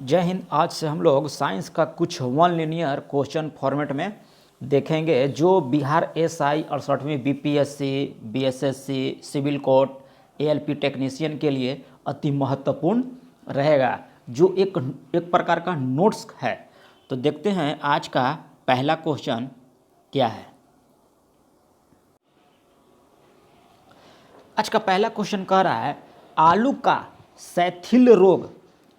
जय हिंद। आज से हम लोग साइंस का कुछ वन लिनियर क्वेश्चन फॉर्मेट में देखेंगे जो बिहार एसआई 68वीं BPSC, BSSC, civil court, ALP technician के लिए अति महत्वपूर्ण रहेगा, जो एक प्रकार का नोट्स है। तो देखते हैं आज का पहला क्वेश्चन क्या है। आज का पहला क्वेश्चन कह रहा है आलू का शैथिल्य रोग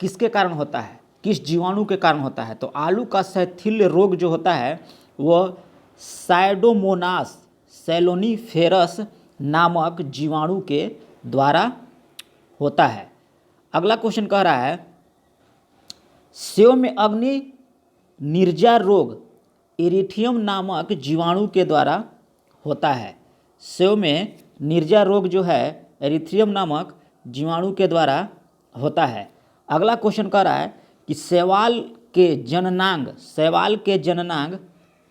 किसके कारण होता है, किस जीवाणु के कारण होता है। तो आलू का शैथिल्य रोग जो होता है वह साइडोमोनास सेलोनीफेरस नामक जीवाणु के द्वारा होता है। अगला क्वेश्चन कह रहा है सेव में अग्नि निर्जा रोग इरिथियम नामक जीवाणु के द्वारा होता है। सेव में निर्जा रोग जो है एरिथ्रियम नामक जीवाणु के द्वारा होता है। अगला क्वेश्चन कह रहा है कि शैवाल के जननांग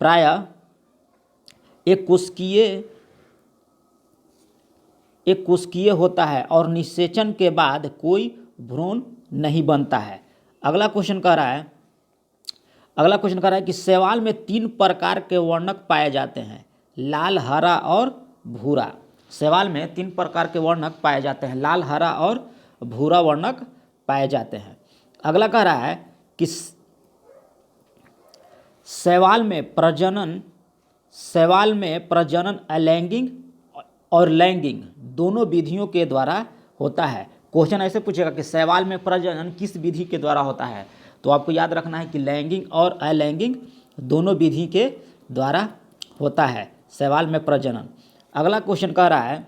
प्रायः एक कोशिकीय होता है और निषेचन के बाद कोई भ्रूण नहीं बनता है। अगला क्वेश्चन कह रहा है कि शैवाल में 3 प्रकार के वर्णक पाए जाते हैं, लाल, हरा और भूरा। शैवाल में 3 प्रकार के वर्णक पाए जाते हैं, लाल, हरा और भूरा वर्णक पाए जाते हैं। अगला कह रहा है कि शैवाल में प्रजनन अलैंगिक और लैंगिक दोनों विधियों के द्वारा होता है। क्वेश्चन ऐसे पूछेगा कि शैवाल में प्रजनन किस विधि के द्वारा होता है, तो आपको याद रखना है कि लैंगिक और अलैंगिक दोनों विधि के द्वारा होता है शैवाल में प्रजनन। अगला क्वेश्चन कह रहा है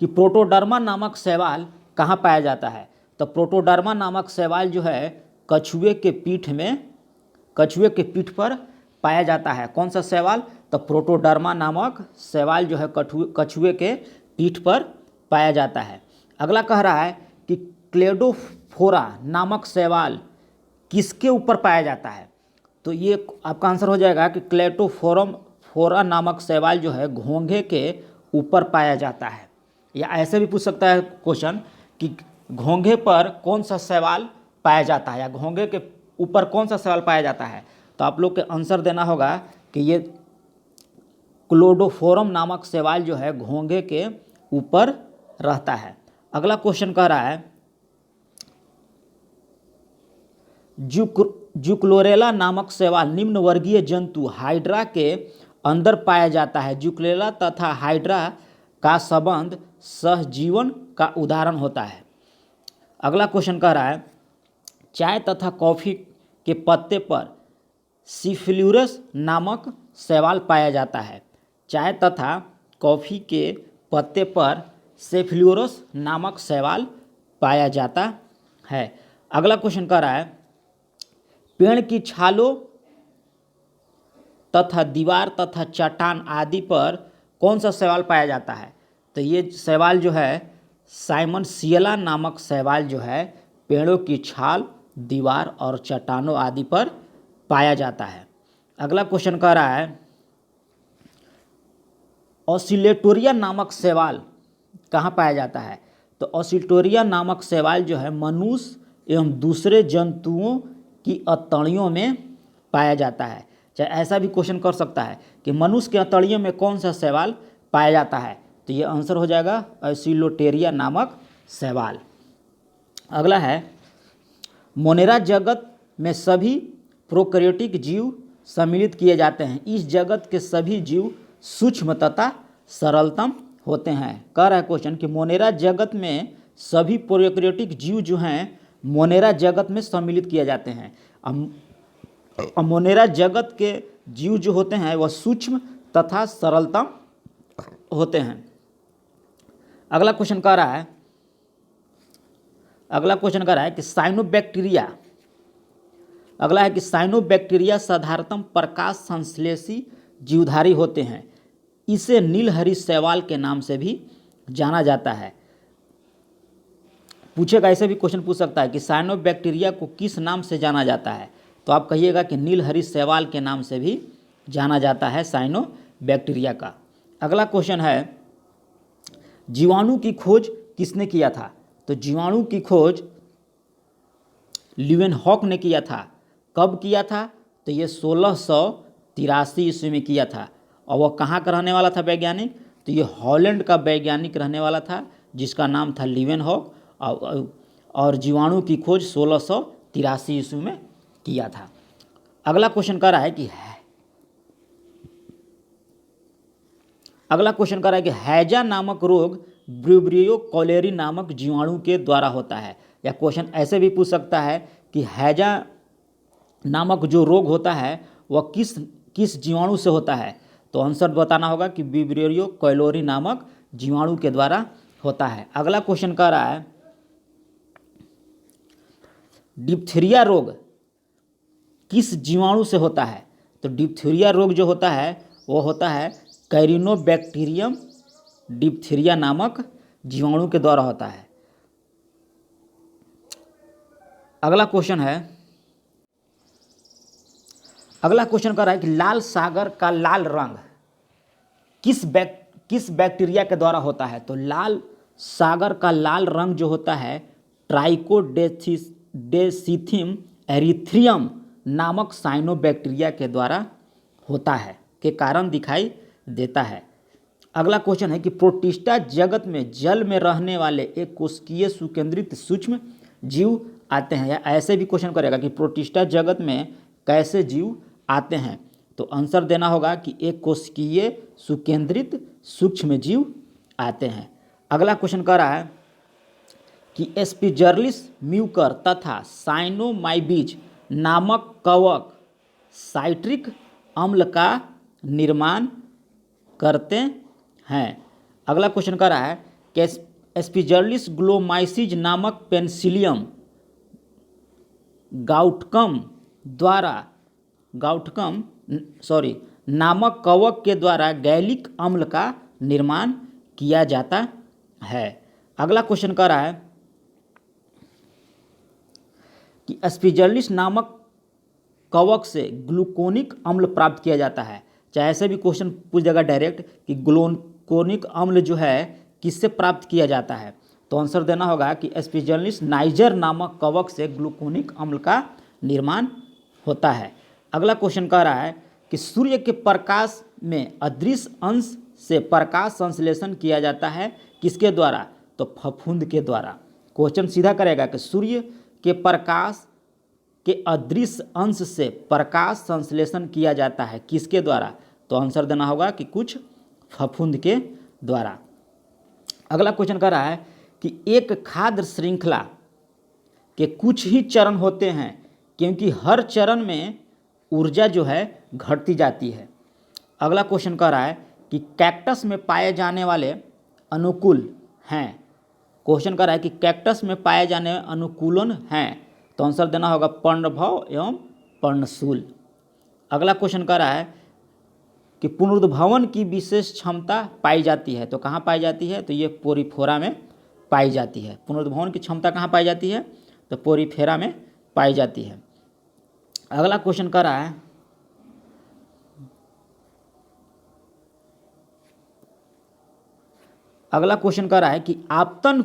कि प्रोटोडर्मा नामक शैवाल कहाँ पाया जाता है। तो प्रोटोडर्मा नामक शैवाल जो है कछुए के पीठ पर पाया जाता है। कौन सा शैवाल? तो प्रोटोडर्मा नामक शैवाल जो है कछुए के पीठ पर पाया जाता है। अगला कह रहा है कि क्लेडोफोरा नामक शैवाल किसके ऊपर पाया जाता है। तो ये आपका आंसर हो जाएगा कि क्लेडोफोरा नामक शैवाल जो है घोंघे के ऊपर पाया जाता है। या ऐसे भी पूछ सकता है क्वेश्चन कि घोंघे पर कौन सा शैवाल पाया जाता है, या घोंघे के ऊपर कौन सा शैवाल पाया जाता है। तो आप लोग के आंसर देना होगा कि ये क्लोडोफोरम नामक शैवाल जो है घोंघे के ऊपर रहता है। अगला क्वेश्चन कह रहा है जुक्लोरेला नामक शैवाल निम्न वर्गीय जंतु हाइड्रा के अंदर पाया जाता है। जुक्लोरेला तथा हाइड्रा का संबंध सहजीवन का उदाहरण होता है। अगला क्वेश्चन कह रहा है चाय तथा कॉफ़ी के पत्ते पर सिफ्ल्यूरस नामक शैवाल पाया जाता है। चाय तथा कॉफ़ी के पत्ते पर सेफ्ल्यूरस नामक शैवाल पाया जाता है। अगला क्वेश्चन कह रहा है पेड़ की छालों तथा दीवार तथा चट्टान आदि पर कौन सा शैवाल पाया जाता है। तो ये शैवाल जो है साइमन सियला नामक शैवाल जो है पेड़ों की छाल, दीवार और चट्टानों आदि पर पाया जाता है। अगला क्वेश्चन कह रहा है ऑसिलेटोरिया नामक शैवाल कहाँ पाया जाता है। तो ऑसिलेटोरिया नामक शैवाल जो है मनुष्य एवं दूसरे जंतुओं की अतड़ियों में पाया जाता है। चाहे ऐसा भी क्वेश्चन कर सकता है कि मनुष्य के अतड़ियों में कौन सा शैवाल पाया जाता है। तो ये आंसर हो जाएगा ऑसिलेटोरिया नामक शैवाल। अगला है मोनेरा जगत में सभी प्रोकैरियोटिक जीव सम्मिलित किए जाते हैं। इस जगत के सभी जीव सूक्ष्म तथा सरलतम होते हैं। कह रहा है क्वेश्चन कि मोनेरा जगत में सभी प्रोकैरियोटिक जीव जो हैं मोनेरा जगत में सम्मिलित किए जाते हैं। मोनेरा जगत के जीव जो होते हैं वह सूक्ष्म तथा सरलतम होते हैं। अगला क्वेश्चन कह रहा है कि साइनोबैक्टीरिया साधारणतः प्रकाश संश्लेषी जीवधारी होते हैं। इसे नीलहरी शैवाल के नाम से भी जाना जाता है। पूछेगा, ऐसे भी क्वेश्चन पूछ सकता है कि साइनोबैक्टीरिया को किस नाम से जाना जाता है। तो आप कहिएगा कि नीलहरी शैवाल के नाम से भी जाना जाता है साइनोबैक्टीरिया का। अगला क्वेश्चन है जीवाणु की खोज किसने किया था। तो जीवाणु की खोज लीवेनहॉक ने किया था। कब किया था? तो ये 1683 ईस्वी में किया था। और वह कहाँ का रहने वाला था वैज्ञानिक? तो ये हॉलैंड का वैज्ञानिक रहने वाला था जिसका नाम था लीवेनहॉक, और जीवाणु की खोज 1683 ईस्वी में किया था। अगला क्वेश्चन कह रहा है कि हैजा नामक रोग ब्रिब्रियो कॉलेरी नामक जीवाणु के द्वारा होता है। या क्वेश्चन ऐसे भी पूछ सकता है कि हैजा नामक जो रोग होता है वह किस जीवाणु से होता है? तो आंसर बताना होगा कि ब्रिब्रियो कॉलेरी नामक जीवाणु के द्वारा होता है। अगला क्वेश्चन कह रहा है डिप्थीरिया रोग किस जीवाणु से होता है? तो डिप्थीरिया रोग जो होता है वो होता है कैरिनोबैक्टीरियम डिप्थीरिया नामक जीवाणु के द्वारा होता है। अगला क्वेश्चन कर रहा है कि लाल सागर का लाल रंग किस बैक्टीरिया के द्वारा होता है? तो लाल सागर का लाल रंग जो होता है ट्राइकोडेसिथियम एरिथ्रियम नामक साइनोबैक्टीरिया के द्वारा होता है, के कारण दिखाई देता है। अगला क्वेश्चन है कि प्रोटिस्टा जगत में जल में रहने वाले एक कोशिकीय सुकेंद्रित सूक्ष्म जीव आते हैं। या ऐसे भी क्वेश्चन करेगा कि प्रोटिस्टा जगत में कैसे जीव आते हैं? तो आंसर देना होगा कि एक कोशिकीय सुकेंद्रित सूक्ष्म जीव आते हैं। अगला क्वेश्चन कह रहा है कि एस्पिजर्लिस म्यूकर तथा साइनोमाइबीज नामक कवक साइट्रिक अम्ल का निर्माण करते हैं। अगला क्वेश्चन कह रहा है कि एस्पिजर्लिस ग्लोमाइसिस नामक पेनिसिलियम नामक कवक के द्वारा गैलिक अम्ल का निर्माण किया जाता है। अगला क्वेश्चन कह रहा है कि एस्पिजर्लिस नामक कवक से ग्लूकोनिक अम्ल प्राप्त किया जाता है। चाहे ऐसे भी क्वेश्चन पूछ देगा डायरेक्ट कि ग्लूकोनिक अम्ल जो है किससे प्राप्त किया जाता है? तो आंसर देना होगा कि एस्पिजर्लिस नाइजर नामक कवक से ग्लूकोनिक अम्ल का निर्माण होता है। अगला क्वेश्चन कह रहा है कि सूर्य के प्रकाश में अदृश्य अंश से प्रकाश संश्लेषण किया जाता है किसके द्वारा? तो फफूंद के द्वारा। क्वेश्चन सीधा करेगा कि सूर्य के प्रकाश के अदृश्य अंश से प्रकाश संश्लेषण किया जाता है किसके द्वारा? तो आंसर देना होगा कि कुछ फफूंद के द्वारा। अगला क्वेश्चन कह रहा है कि एक खाद्य श्रृंखला के कुछ ही चरण होते हैं क्योंकि हर चरण में ऊर्जा जो है घटती जाती है। अगला क्वेश्चन कह रहा है कि कैक्टस में पाए जाने वाले अनुकूल हैं। क्वेश्चन कह रहा है कि कैक्टस में पाए जाने अनुकूलन हैं। तो आंसर देना होगा पर्णभव एवं पर्णशूल। अगला क्वेश्चन कह रहा है कि पुनरुद्भवन की विशेष क्षमता पाई जाती है। तो कहाँ पाई जाती है? तो ये पोरीफोरा में पाई जाती है। पुनरुद्भवन की क्षमता कहाँ पाई जाती है? तो पोरीफेरा में पाई जाती है। अगला क्वेश्चन कह रहा है कि आपतन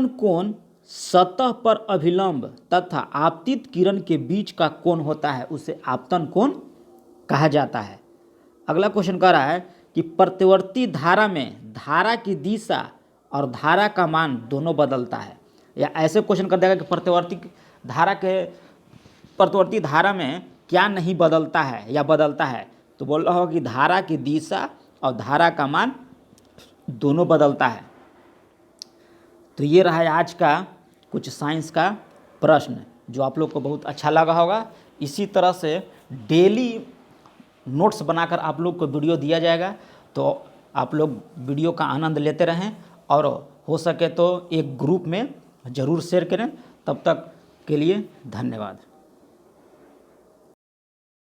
कोण सतह पर अभिलंब तथा आपतित किरण के बीच का कोण होता है, उसे आपतन कोण कहा जाता है। अगला क्वेश्चन कह रहा है कि प्रतिवर्ती धारा में धारा की दिशा और धारा का मान दोनों बदलता है। या ऐसे क्वेश्चन कर देगा कि प्रतिवर्ती धारा में क्या नहीं बदलता है या बदलता है? तो बोल रहा होगा कि धारा की दिशा और धारा का मान दोनों बदलता है। तो ये रहा आज का कुछ साइंस का प्रश्न जो आप लोग को बहुत अच्छा लगा होगा। इसी तरह से डेली नोट्स बनाकर आप लोग को वीडियो दिया जाएगा, तो आप लोग वीडियो का आनंद लेते रहें और हो सके तो एक ग्रुप में ज़रूर शेयर करें। तब तक के लिए धन्यवाद।